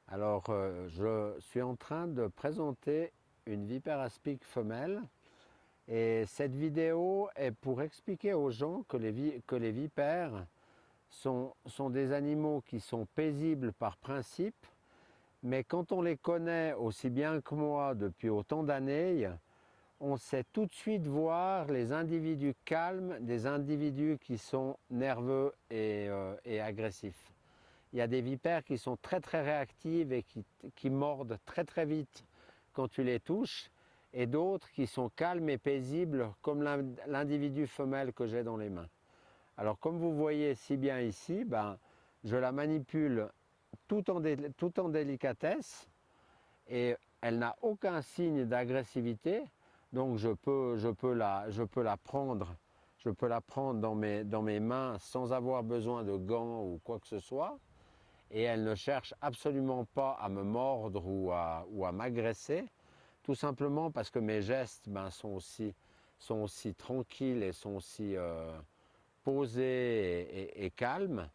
Alors, je suis en train de présenter une vipère aspic femelle et cette vidéo est pour expliquer aux gens que les vipères sont des animaux qui sont paisibles par principe, mais quand on les connaît aussi bien que moi depuis autant d'années, on sait tout de suite voir les individus calmes des individus qui sont nerveux et agressifs. Il y a des vipères qui sont très très réactives et qui mordent très très vite quand tu les touches, et d'autres qui sont calmes et paisibles comme l'individu femelle que j'ai dans les mains. Alors comme vous voyez si bien ici, je la manipule tout en délicatesse et elle n'a aucun signe d'agressivité, donc je peux la prendre dans mes mains sans avoir besoin de gants ou quoi que ce soit. Et elle ne cherche absolument pas à me mordre ou à m'agresser, tout simplement parce que mes gestes sont aussi tranquilles et sont aussi posés et calmes.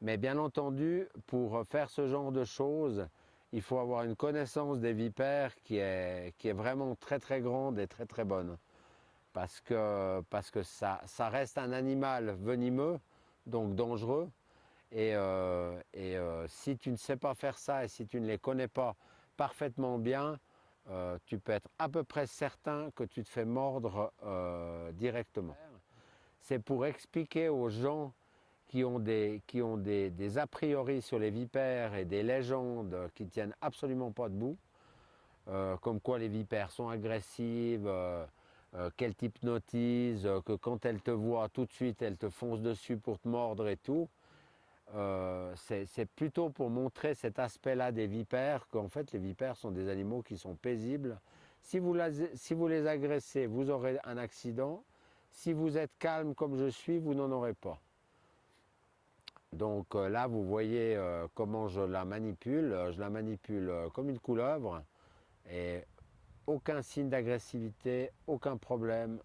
Mais bien entendu, pour faire ce genre de choses, il faut avoir une connaissance des vipères qui est vraiment très très grande et très très bonne. Parce que ça reste un animal venimeux, donc dangereux. Si tu ne sais pas faire ça et si tu ne les connais pas parfaitement bien, tu peux être à peu près certain que tu te fais mordre directement. C'est pour expliquer aux gens qui ont des a priori sur les vipères et des légendes qui ne tiennent absolument pas debout, comme quoi les vipères sont agressives, qu'elles t'hypnotisent, que quand elles te voient tout de suite elles te foncent dessus pour te mordre et tout. C'est plutôt pour montrer cet aspect-là des vipères, qu'en fait les vipères sont des animaux qui sont paisibles. Si vous les agressez, vous aurez un accident. Si vous êtes calme comme je suis, vous n'en aurez pas. Donc là, vous voyez comment je la manipule. Je la manipule comme une couleuvre et aucun signe d'agressivité, aucun problème.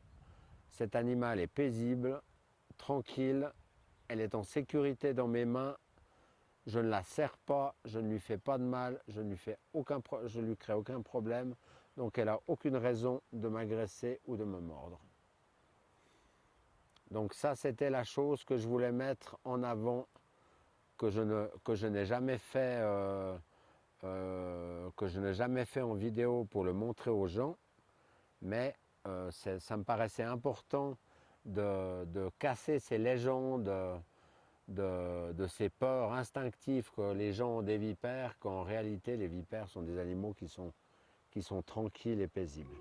Cet animal est paisible, tranquille, elle est en sécurité dans mes mains. Je ne la serre pas, je ne lui fais pas de mal, je ne lui crée aucun problème. Donc elle n'a aucune raison de m'agresser ou de me mordre. Donc ça, c'était la chose que je voulais mettre en avant, que je n'ai jamais fait, en vidéo pour le montrer aux gens. Mais ça me paraissait important de casser ces légendes, de ces peurs instinctives que les gens ont des vipères, qu'en réalité les vipères sont des animaux qui sont tranquilles et paisibles.